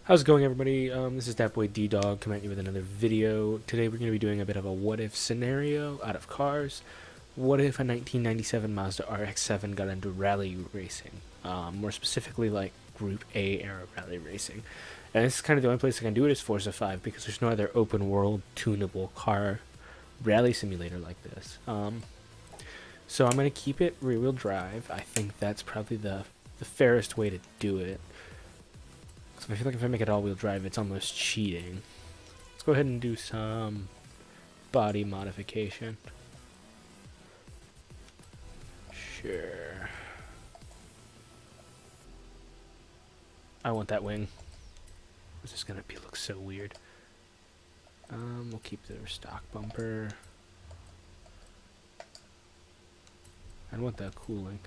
How's it going, everybody? This is that boy D-Dog coming at you with another video. Today we're going to be doing a bit of a what-if scenario out of cars. What if a 1997 Mazda RX-7 got into rally racing? More specifically, like Group A era rally racing. And this is kind of the only place I can do it is Forza 5 because there's no other open-world tunable car rally simulator like this. So I'm going to keep it rear-wheel drive. I think that's probably the fairest way to do it. So I feel like if I make it all-wheel drive, it's almost cheating. Let's go ahead and do some body modification. Sure. I want that wing. This is gonna look so weird. We'll keep the stock bumper. I want that cooling.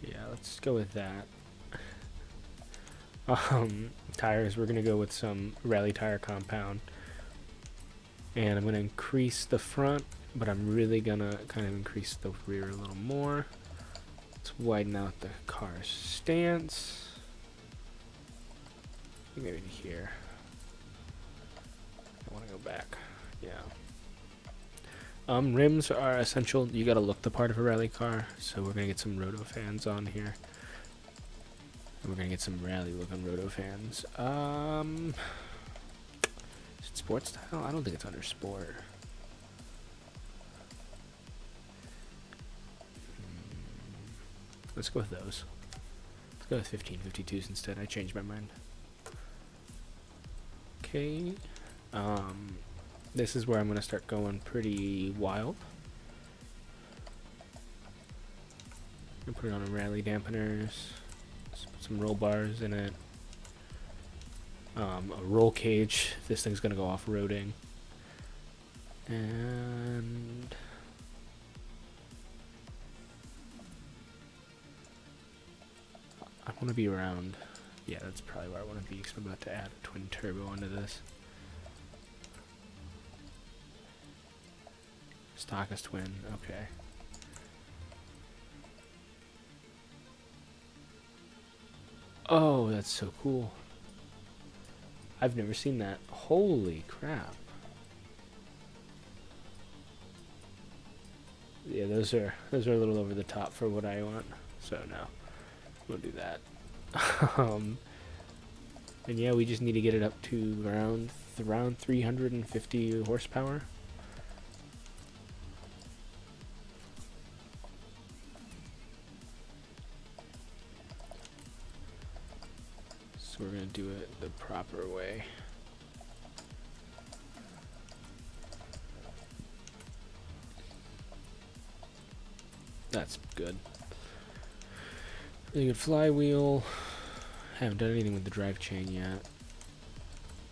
Yeah, let's go with that. Tires, we're gonna go with some rally tire compound. And I'm gonna increase the front, but I'm really gonna kind of increase the rear a little more. Let's widen out the car's stance. Maybe here. I wanna go back. Yeah. Rims are essential. You gotta look the part of a rally car, so we're gonna get some roto fans on here. And we're gonna get some rally looking roto fans. Is it sport style? I don't think it's under sport. Let's go with those. Let's go with 1552s instead. I changed my mind. Okay. This is where I'm going to start going pretty wild. I'm going to put it on a rally dampeners. Let's put some roll bars in it. A roll cage. This thing's going to go off-roading. And I want to be around. Yeah, that's probably where I want to be because I'm about to add a twin turbo onto this. Stockist twin, okay. Oh, that's so cool. I've never seen that. Holy crap. Yeah, those are a little over the top for what I want. So no, we'll do that. And yeah, we just need to get it up to around 350 horsepower. So we're going to do it the proper way. That's good. Really good flywheel. Haven't done anything with the drive chain yet.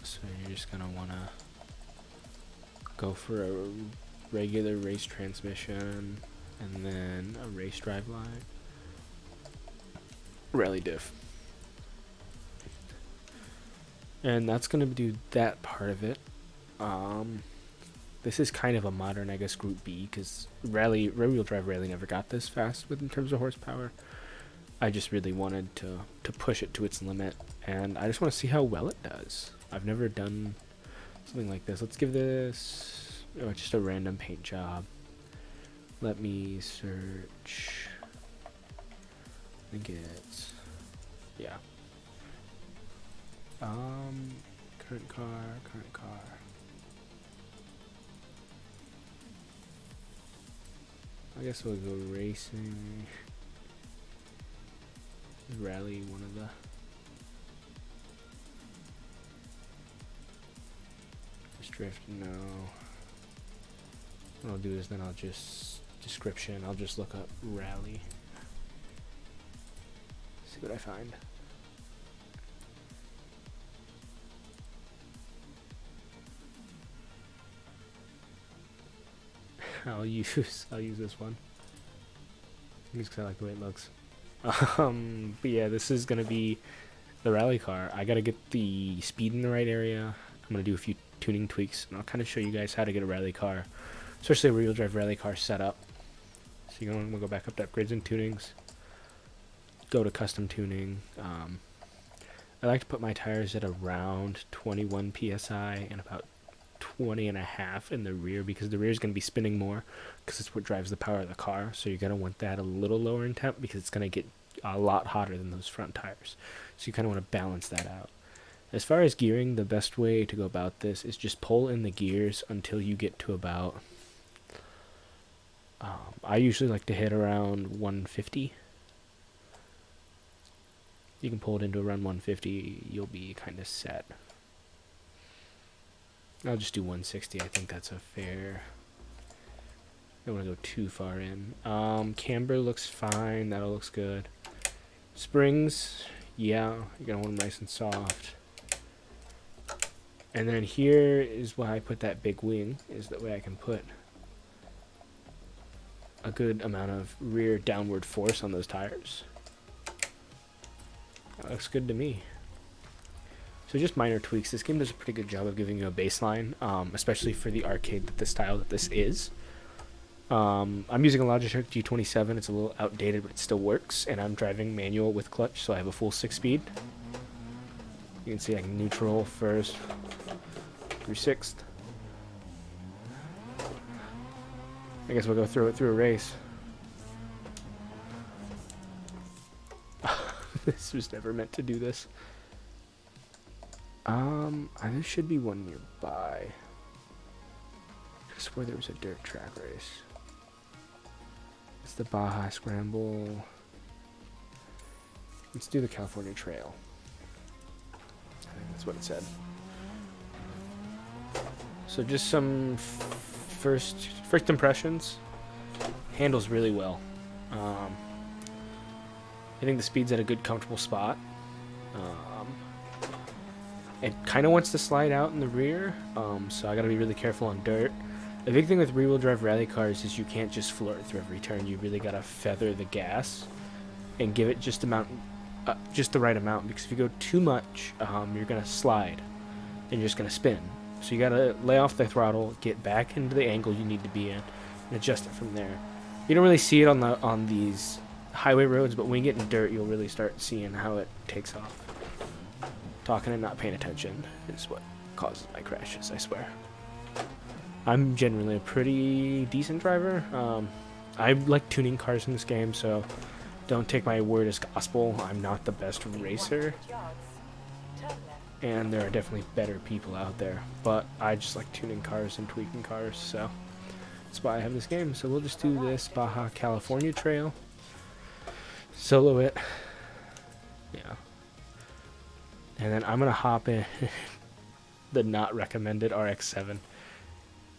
So you're just going to want to go for a regular race transmission and then a race drive line. Rally diff. And that's going to do that part of it. This is kind of a modern, I guess, Group B, because rear-wheel drive rally never got this fast in terms of horsepower. I just really wanted to push it to its limit, and I just want to see how well it does. I've never done something like this. Let's give this just a random paint job. Let me search. I think it's, yeah. Current car. I guess we'll go racing. Rally, one of the. Just drift, no. What I'll do is then I'll just, description, I'll just look up rally. See what I find. I'll use this one. Just because I like the way it looks. But yeah, this is gonna be the rally car. I gotta get the speed in the right area. I'm gonna do a few tuning tweaks, and I'll kind of show you guys how to get a rally car, especially a rear-wheel drive rally car set up. So you're going to go back up to upgrades and tunings. Go to custom tuning. I like to put my tires at around 21 psi and about 20 and a half in the rear, because the rear is going to be spinning more because it's what drives the power of the car. So you're going to want that a little lower in temp because it's going to get a lot hotter than those front tires. So you kind of want to balance that out. As far as gearing, the best way to go about this is just pull in the gears until you get to about, I usually like to hit around 150. You can pull it into around 150, you'll be kind of set. I'll just do 160, I think that's a fair. I don't want to go too far in. Camber looks fine, that all looks good. Springs, yeah, you're going to want them nice and soft. And then here is why I put that big wing, is that way I can put a good amount of rear downward force on those tires. That looks good to me. So just minor tweaks. This game does a pretty good job of giving you a baseline, especially for the arcade that the style that this is. I'm using a Logitech G27. It's a little outdated, but it still works. And I'm driving manual with clutch, so I have a full 6-speed. You can see like neutral first through 6th. I guess we'll go through it through a race. This was never meant to do this. There should be one nearby. I swear there was a dirt track race. It's the Baja Scramble. Let's do the California Trail. I think that's what it said. So just some first impressions. Handles really well. I think the speed's at a good, comfortable spot. It kind of wants to slide out in the rear, so I gotta be really careful on dirt. The big thing with rear-wheel drive rally cars is you can't just floor it through every turn. You really gotta feather the gas and give it just the right amount, because if you go too much, you're gonna slide and you're just gonna spin. So you gotta lay off the throttle, get back into the angle you need to be in, and adjust it from there. You don't really see it on these highway roads, but when you get in dirt, you'll really start seeing how it takes off. Talking and not paying attention is what causes my crashes, I swear. I'm generally a pretty decent driver. I like tuning cars in this game, so don't take my word as gospel. I'm not the best racer, and there are definitely better people out there, but I just like tuning cars and tweaking cars, so that's why I have this game. So we'll just do this Baja California Trail, solo it, yeah. And then I'm going to hop in the not recommended RX-7.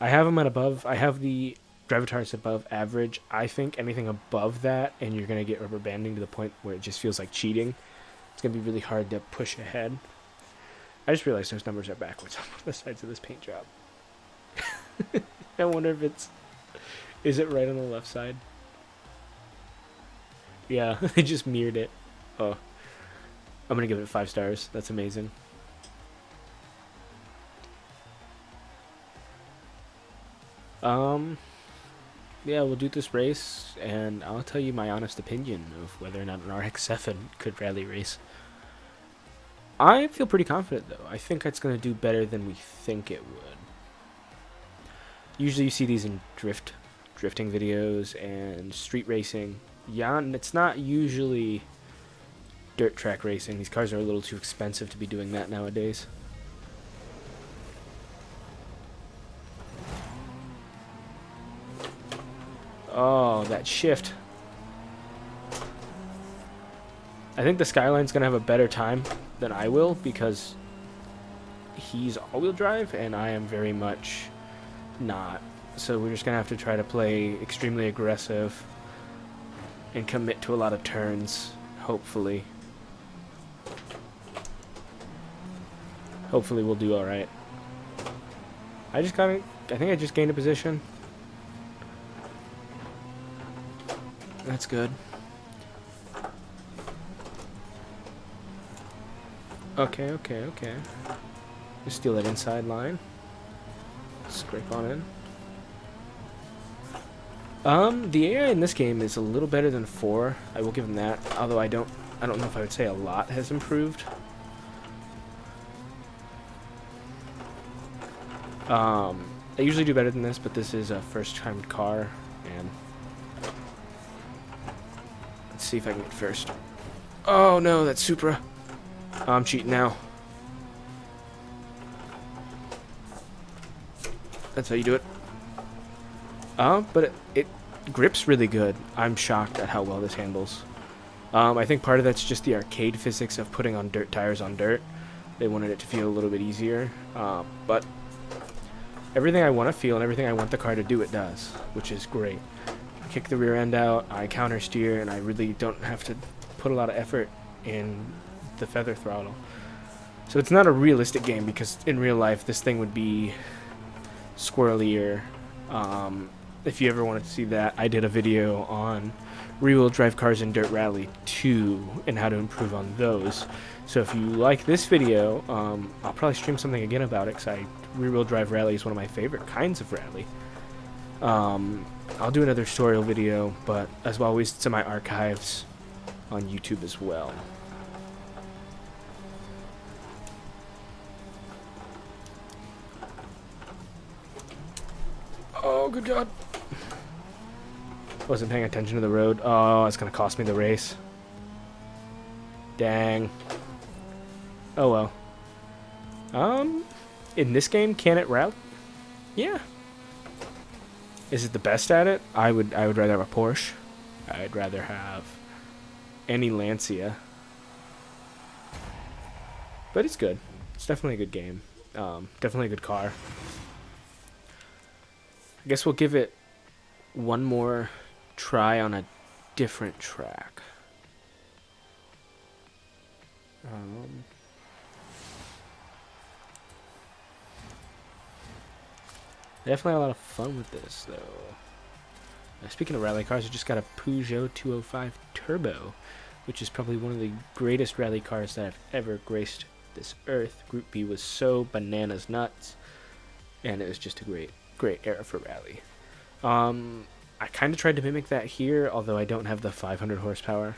I have them at above. I have the Drivatars above average. I think anything above that, and you're going to get rubber banding to the point where it just feels like cheating. It's going to be really hard to push ahead. I just realized those numbers are backwards on the sides of this paint job. I wonder if it's... Is it right on the left side? Yeah, they just mirrored it. Oh. I'm going to give it 5 stars. That's amazing. Yeah, we'll do this race, and I'll tell you my honest opinion of whether or not an RX-7 could rally race. I feel pretty confident, though. I think it's going to do better than we think it would. Usually you see these in drifting videos and street racing. Yeah, and it's not usually dirt track racing. These cars are a little too expensive to be doing that nowadays. Oh, that shift. I think the Skyline's gonna have a better time than I will, because he's all-wheel drive and I am very much not. So we're just gonna have to try to play extremely aggressive and commit to a lot of turns, hopefully. Hopefully we'll do alright. I think I just gained a position. That's good. Okay. Just steal that inside line. Scrape on in. The AI in this game is a little better than 4. I will give them that. Although I don't know if I would say a lot has improved. I usually do better than this, but this is a first-time car, and let's see if I can get first. Oh no, that's Supra. I'm cheating now. That's how you do it. But it grips really good. I'm shocked at how well this handles. I think part of that's just the arcade physics of putting on dirt tires on dirt. They wanted it to feel a little bit easier, but everything I want to feel and everything I want the car to do, it does, which is great. I kick the rear end out, I counter steer, and I really don't have to put a lot of effort in the feather throttle. So it's not a realistic game, because in real life this thing would be squirrelier. If you ever wanted to see that, I did a video on rear-wheel drive cars in Dirt Rally 2 and how to improve on those. So if you like this video, I'll probably stream something again about it, because rear-wheel drive rally is one of my favorite kinds of rally. I'll do another tutorial video, but as always, it's in my archives on YouTube as well. Oh, good God. Wasn't paying attention to the road. Oh, it's going to cost me the race. Dang. Oh, well. In this game, can it rally? Yeah. Is it the best at it? I would rather have a Porsche. I'd rather have any Lancia. But it's good. It's definitely a good game. Definitely a good car. I guess we'll give it one more try on a different track. Definitely a lot of fun with this, though. Speaking of rally cars, I just got a Peugeot 205 Turbo, which is probably one of the greatest rally cars that I've ever graced this earth. Group B was so bananas nuts, and it was just a great era for rally. I kind of tried to mimic that here, although I don't have the 500 horsepower.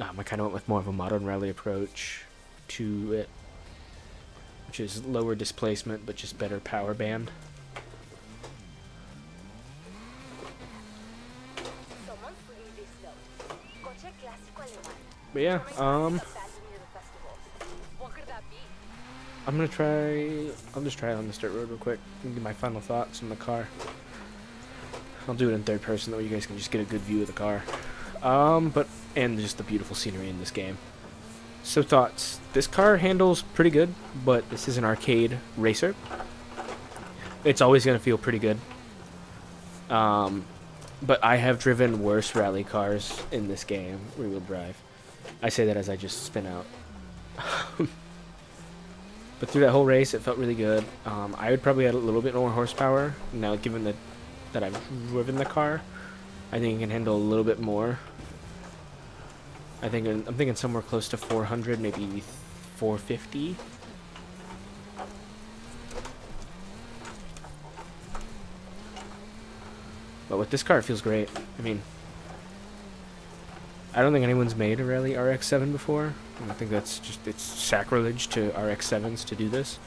I kind of went with more of a modern rally approach to it, which is lower displacement but just better power band. But yeah, I'll just try it on this dirt road real quick and give my final thoughts on the car. I'll do it in third person, that way you guys can just get a good view of the car. And just the beautiful scenery in this game. So thoughts. This car handles pretty good, but this is an arcade racer. It's always going to feel pretty good. But I have driven worse rally cars in this game, rear-wheel drive. I say that as I just spin out. But through that whole race, it felt really good. I would probably add a little bit more horsepower. Now, given that I've driven the car, I think it can handle a little bit more. I'm thinking somewhere close to 400, maybe 450. But with this car, it feels great. I mean, I don't think anyone's made a Rally RX-7 before. I think that's just, it's sacrilege to RX-7s to do this.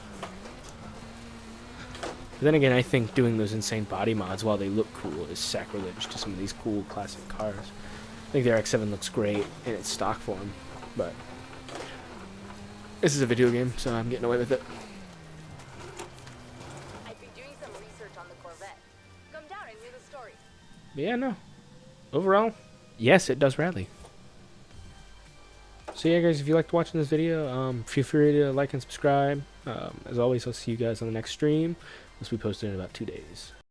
But then again, I think doing those insane body mods while they look cool is sacrilege to some of these cool classic cars. I think the RX-7 looks great in its stock form, but this is a video game, so I'm getting away with it. I've been doing some research on the Corvette. Come down and hear the story. But yeah, no. Overall, yes, it does rally. So yeah, guys, if you liked watching this video, feel free to like and subscribe. As always, I'll see you guys on the next stream. This will be posted in about 2 days.